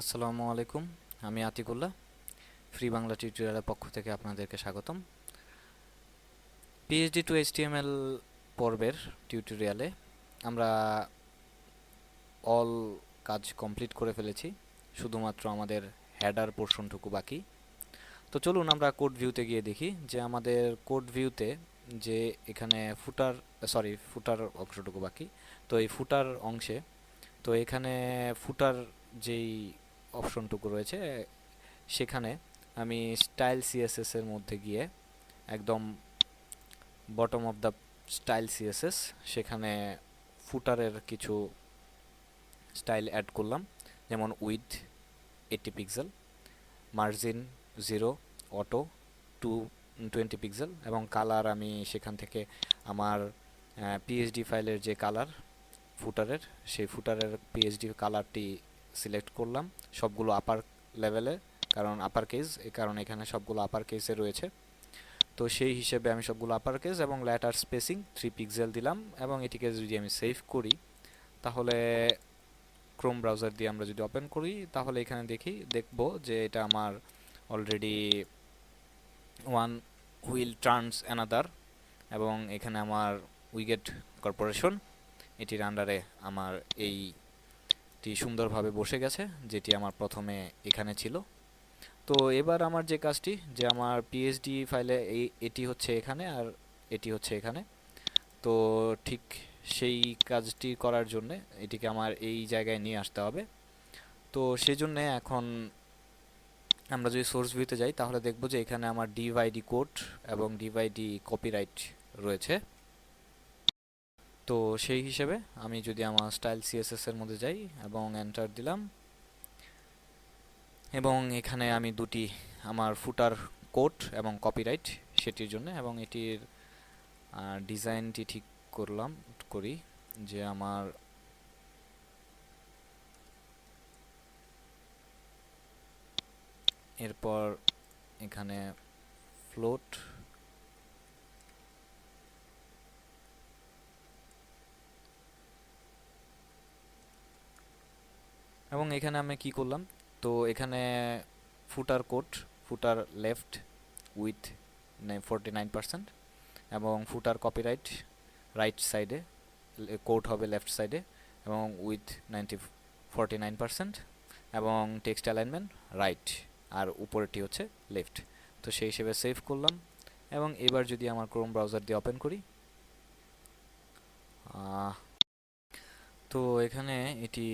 আসসালামু আলাইকুম। আমি আতিকুল্লাহ। ফ্রি বাংলা টিউটোরিয়ালের পক্ষ থেকে আপনাদেরকে স্বাগতম। পিএইচডি টু এইচটিএমএল পর্বের টিউটোরিয়ালে আমরা অল কাজ কমপ্লিট করে ফেলেছি, শুধুমাত্র আমাদের হেডার পোর্শনটুকু বাকি। তো চলুন আমরা কোড ভিউতে গিয়ে দেখি যে আমাদের কোড ভিউতে যে এখানে ফুটার অংশটুকু বাকি। তো এই ফুটার অংশে, তো এখানে ফুটার যেই অপশনটুকু রয়েছে সেখানে আমি স্টাইল সিএসএস এর মধ্যে গিয়ে একদম bottom of the style CSS সেখানে ফুটারের কিছু স্টাইল অ্যাড করলাম, যেমন with 80 pixel, margin 0, auto 20 pixel এবং কালার আমি সেখান থেকে আমার পিএইচডি ফাইলের যে কালার ফুটারের, সেই ফুটারের পিএইচডি কালারটি সিলেক্ট করলাম সবগুলো আপার লেভেলে, কারণ আপার কেস, এই কারণে এখানে সবগুলো আপার কেসে রয়েছে। তো সেই হিসেবে আমি সবগুলো আপার কেস এবং লেটার স্পেসিং 3 পিক্সেল দিলাম এবং এটিকে যদি আমি সেভ করি তাহলে ক্রোম ব্রাউজার দিয়ে আমরা যদি ওপেন করি তাহলে এখানে দেখব যে এটা আমার already one wheel turns another এবং এখানে আমার উইগেট কর্পোরেশন এটির আন্ডারে আমার এইটি সুন্দরভাবে বসে গেছে, যেটি আমার প্রথমে এখানে ছিল। তো এবার আমার যে কাজটি, যে আমার পিএইচডি ফাইলে এটি হচ্ছে এখানে আর এটি হচ্ছে এখানে, তো ঠিক সেই কাজটি করার জন্য এটিকে আমার এই জায়গায় নিয়ে আসতে হবে। তো সেজন্য এখন আমরা যদি সোর্স ভিউতে যাই তাহলে দেখব যে এখানে আমার ডিভাইডি কোড এবং ডিভাইডি কপিরাইট রয়েছে। তো সেই হিসেবে আমি যদি আমার স্টাইল সিএসএস এর মধ্যে যাই এবং এন্টার দিলাম এবং এখানে আমি দুটি আমার ফুটার কোড এবং কপিরাইট সেটির জন্য, এবং এটির ডিজাইনটি ঠিক করি যে আমার এরপর এখানে ফ্লোট এবং এখানে আমি কি করলাম, তো এখানে ফুটার কোড, ফুটার লেফট উইথ 49% এবং ফুটার কপিরাইট রাইট সাইডে, কোড হবে লেফট সাইডে এবং উইথ 49% এবং টেক্সট অ্যালাইনমেন্ট রাইট আর উপরেরটি হচ্ছে লেফট। তো সেই হিসেবে সেভ করলাম এবং এবার যদি আমার ক্রোম ব্রাউজার দিয়ে ওপেন করি, তো এখানে এটি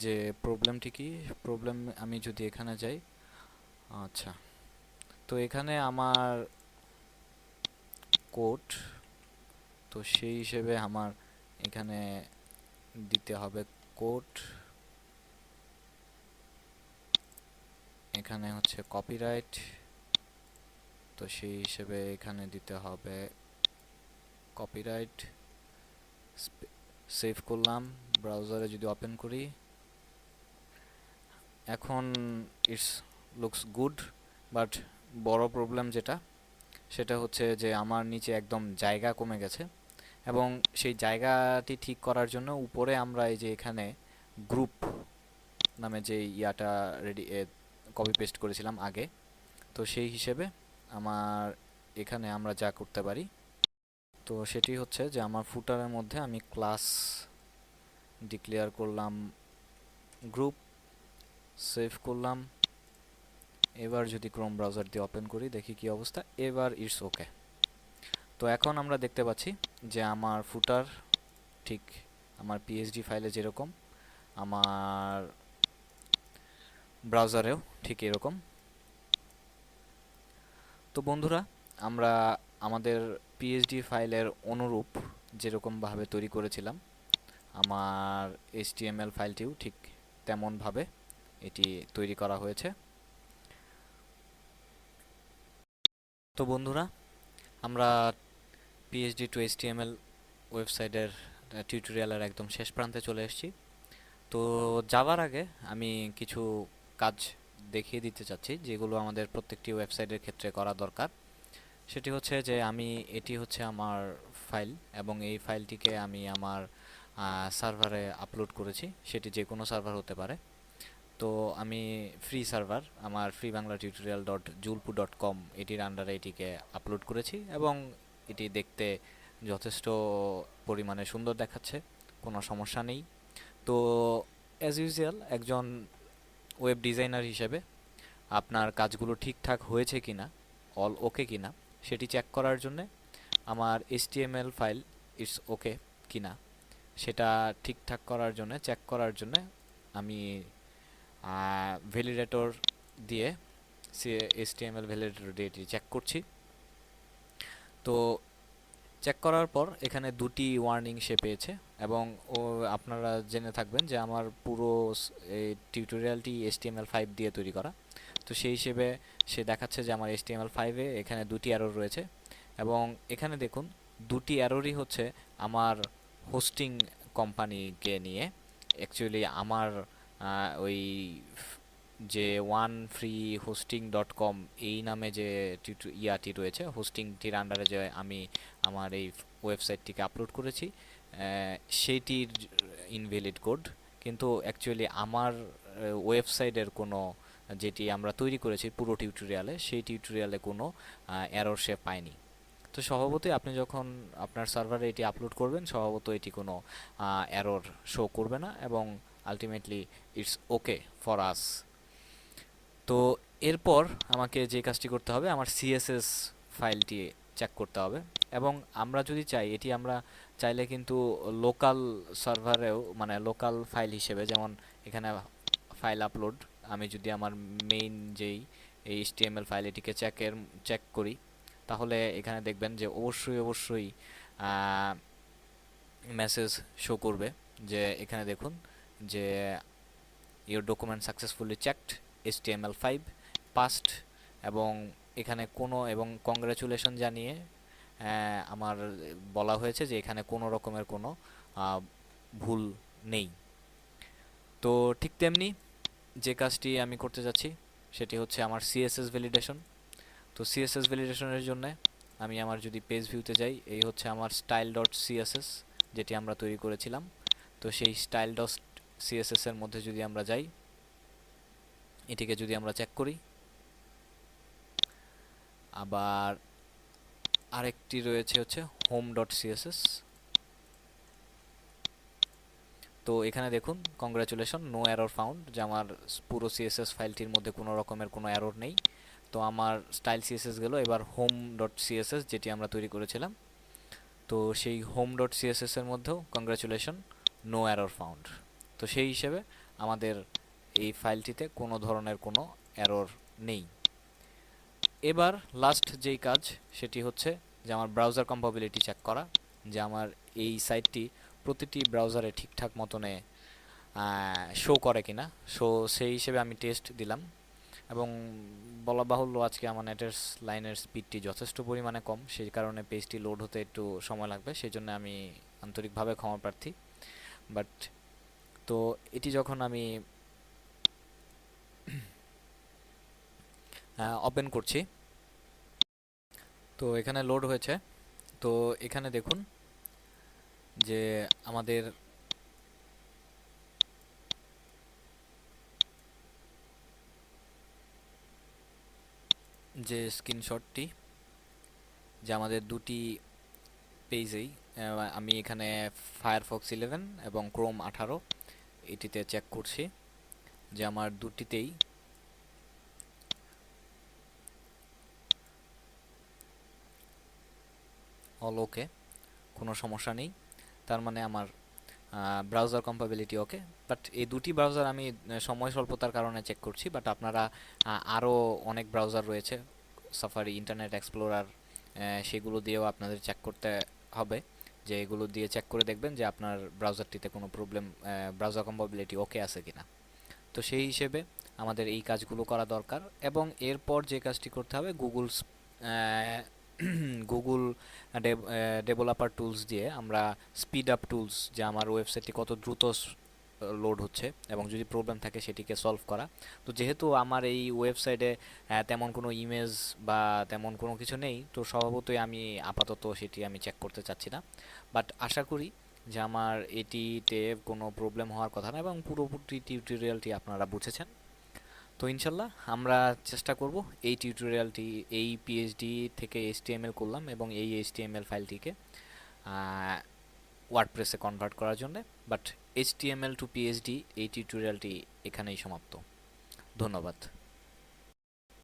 যে প্রবলেমটি কি, প্রবলেম আমি যদি এখানে যাই, আচ্ছা, তো এখানে আমার কোড, তো সেই হিসেবে আমার এখানে দিতে হবে কোড, এখানে হচ্ছে কপিরাইট, তো সেই হিসেবে এখানে দিতে হবে কপিরাইট। সেভ করলাম, ব্রাউজারে যদি ওপেন করি এখন ইটস লুকস গুড, বাট বড় প্রবলেম যেটা, সেটা হচ্ছে যে আমার নিচে একদম জায়গা কমে গেছে এবং সেই জায়গাটি ঠিক করার জন্য উপরে আমরা এই যে এখানে গ্রুপ নামে যে ইয়াটা কপি পেস্ট করেছিলাম আগে, তো সেই হিসেবে আমার এখানে আমরা যা করতে পারি, তো সেটি হচ্ছে যে আমার ফুটারের মধ্যে আমি ক্লাস ডিক্লেয়ার করলাম গ্রুপ, সেভ করলাম। এবার যদি ক্রোম ব্রাউজার দিয়ে ওপেন করি দেখি কি অবস্থা, এবার ইটস ওকে। তো এখন আমরা দেখতে পাচ্ছি যে আমার ফুটার ঠিক আমার পিএইচডি ফাইলে যেরকম আমার ব্রাউজারেও ঠিক এরকম। তো বন্ধুরা, আমরা আমাদের পিএইচডি ফাইলের অনুরূপ যেরকমভাবে তৈরি করেছিলাম আমার এইচটিএমএল ফাইলটিও ঠিক তেমনভাবে এটি তৈরি করা হয়েছে। তো বন্ধুরা, আমরা পিএইচডি টু এইচটিএমএল ওয়েবসাইটের টিউটোরিয়ালের একদম শেষ প্রান্তে চলে এসেছি। তো যাওয়ার আগে আমি কিছু কাজ দেখিয়ে দিতে চাচ্ছি যেগুলো আমাদের প্রত্যেকটি ওয়েবসাইটের ক্ষেত্রে করা দরকার। সেটি হচ্ছে যে এটি হচ্ছে আমার ফাইল এবং এই ফাইলটিকে আমি আমার সার্ভারে আপলোড করেছি, সেটি যে কোনো সার্ভার হতে পারে। তো আমি ফ্রি সার্ভার আমার ফ্রি বাংলা টিউটোরিয়াল ডট জুলপু ডট কম এটির আন্ডারে এটিকে আপলোড করেছি এবং এটি দেখতে যথেষ্ট পরিমাণে সুন্দর দেখাচ্ছে, কোনো সমস্যা নেই। তো অ্যাজ ইউজুয়াল একজন ওয়েব ডিজাইনার হিসেবে আপনার কাজগুলো ঠিকঠাক হয়েছে কিনা, অল ওকে কিনা সেটি চেক করার জন্যে আমার HTML ফাইল ইটস ওকে কিনা সেটা ঠিকঠাক করার জন্য, চেক করার জন্য আমি ভ্যালিডেটর দিয়ে HTML ভ্যালিডেটর দিয়ে এটি চেক করছি। তো চেক করার পর এখানে দুটি ওয়ার্নিং সে পেয়েছে এবং আপনারা জেনে থাকবেন যে আমার পুরো এই টিউটোরিয়ালটি HTML5 দিয়ে তৈরি করা। তো সেই হিসেবে সে দেখাচ্ছে যে আমার HTML5-এ এখানে দুটি এরর রয়েছে এবং এখানে দেখুন দুটি এররই হচ্ছে আমার হোস্টিং কোম্পানিকে নিয়ে। অ্যাকচুয়ালি আমার ওই যে one free hosting dot com এই নামে যে ইয়াটি রয়েছে, হোস্টিংটির আন্ডারে যে আমি আমার এই ওয়েবসাইটটিকে আপলোড করেছি, সেইটির ইনভ্যালিড কোড। কিন্তু অ্যাকচুয়ালি আমার ওয়েবসাইটের কোনো, যেটি আমরা তৈরি করেছি পুরো টিউটোরিয়ালে, সেই টিউটোরিয়ালে কোনো এরর সে পায়নি। তো স্বভাবতই আপনি যখন আপনার সার্ভারে এটি আপলোড করবেন, স্বভাবত এটি কোনো এরর শো করবে না এবং ultimately it's okay for us. তো এরপর আমাকে যে কাজটি করতে হবে, আমার CSS ফাইলটি চেক করতে হবে এবং আমরা যদি চাই এটি আমরা চাইলে কিন্তু লোকাল সার্ভারেও, মানে লোকাল ফাইল হিসেবে, যেমন এখানে ফাইল আপলোড, আমি যদি আমার মেইন যেই এই HTML ফাইল এটিকে চেক করি, তাহলে এখানে দেখবেন যে অবশ্যই মেসেজ শো করবে যে এখানে দেখুন যে your document successfully checked HTML5 past, এবং এখানে কোনো এবং কংগ্রাচুলেশন জানিয়ে আমার বলা হয়েছে যে এখানে কোনো রকমের কোনো ভুল নেই। তো ঠিক তেমনি যে কাজটি আমি করতে যাচ্ছি সেটি হচ্ছে আমার CSS ভ্যালিডেশন। তো CSS ভ্যালিডেশনের জন্য আমি আমার যদি পেজ ভিউতে যাই, এই হচ্ছে আমার স্টাইল ডট CSS যেটি আমরা তৈরি করেছিলাম। তো সেই স্টাইল ডট CSS এর মধ্যে যদি আমরা যাই, এটিকে যদি আমরা চেক করি, আবার আরেকটি রয়েছে হচ্ছে হোম ডট CSS। তো এখানে দেখুন কংগ্রাচুলেশন নো এরর ফাউন্ড, যে আমার পুরো CSS ফাইলটির মধ্যে কোনো রকমের কোনো এরর নেই। তো আমার স্টাইল CSS গেল, এবার হোম ডট CSS যেটি আমরা তৈরি করেছিলাম, তো সেই হোম ডট CSS এর মধ্যেও কংগ্রাচুলেশন নো এরর ফাউন্ড। তো সেই হিসেবে আমাদের এই ফাইলটিতে কোনো ধরনের কোনো এরর নেই। এবার লাস্ট যেই কাজ সেটি হচ্ছে যে আমার ব্রাউজার কম্পাবিলিটি চেক করা, যে আমার এই সাইটটি প্রতিটি ব্রাউজারে ঠিকঠাক মতনে শো করে কিনা। সেই হিসেবে আমি টেস্ট দিলাম এবং বলা বাহুল্য আজকে আমার নেটের লাইনের স্পিডটি যথেষ্ট পরিমাণে কম, সেই কারণে পেজটি লোড হতে একটু সময় লাগবে, সেই জন্য আমি আন্তরিকভাবে ক্ষমা প্রার্থী। বাট তো এটি যখন আমি ওপেন করছি, তো এখানে লোড হয়েছে। তো এখানে দেখুন যে আমাদের যে স্ক্রিনশটটি, যে আমাদের দুটি পেজেই আমি এখানে ফায়ারফক্স 11 এবং ক্রোম 18 এটিতে চেক করছি যে আমার দুটিতেই অল ওকে, কোনো সমস্যা নেই। তার মানে আমার ব্রাউজার কম্পাবিলিটি ওকে। বাট এই দুটি ব্রাউজার আমি সময় স্বল্পতার কারণে চেক করছি, বাট আপনারা আরও অনেক ব্রাউজার রয়েছে, সাফারি, ইন্টারনেট এক্সপ্লোরার, সেগুলো দিয়েও আপনাদের চেক করতে হবে, যে এগুলো দিয়ে চেক করে দেখবেন যে আপনার ব্রাউজারটিতে কোনো প্রবলেম, ব্রাউজার কম্পাবিলিটি ওকে আছে কিনা। তো সেই হিসেবে আমাদের এই কাজগুলো করা দরকার এবং এরপর যে কাজটি করতে হবে, গুগল ডেভেলপার টুলস দিয়ে আমরা স্পিড আপ টুলস, যে আমার ওয়েবসাইটটি কত দ্রুত লোড হচ্ছে এবং যদি প্রবলেম থাকে সেটিকে সলভ করা। তো যেহেতু আমার এই ওয়েবসাইটে তেমন কোনো ইমেজ বা তেমন কোনো কিছু নেই, তো স্বভাবতই আমি আপাতত সেটি আমি চেক করতে চাচ্ছি না। বাট আশা করি যে আমার এটিতে কোনো প্রবলেম হওয়ার কথা না, এবং পুরোপুরি টিউটোরিয়ালটি আপনারা বুঝেছেন। তো ইনশাল্লাহ আমরা চেষ্টা করব এই টিউটোরিয়ালটি, এই পিএইচডি থেকে এইচটিএমএল করলাম এবং এই এইচটিএমএল ফাইলটিকে ওয়ার্ডপ্রেসে কনভার্ট করার জন্য। বাট এইচটিএমএল টু পিএইচডি এই টিউটোরিয়ালটি এখানেই সমাপ্ত। ধন্যবাদ।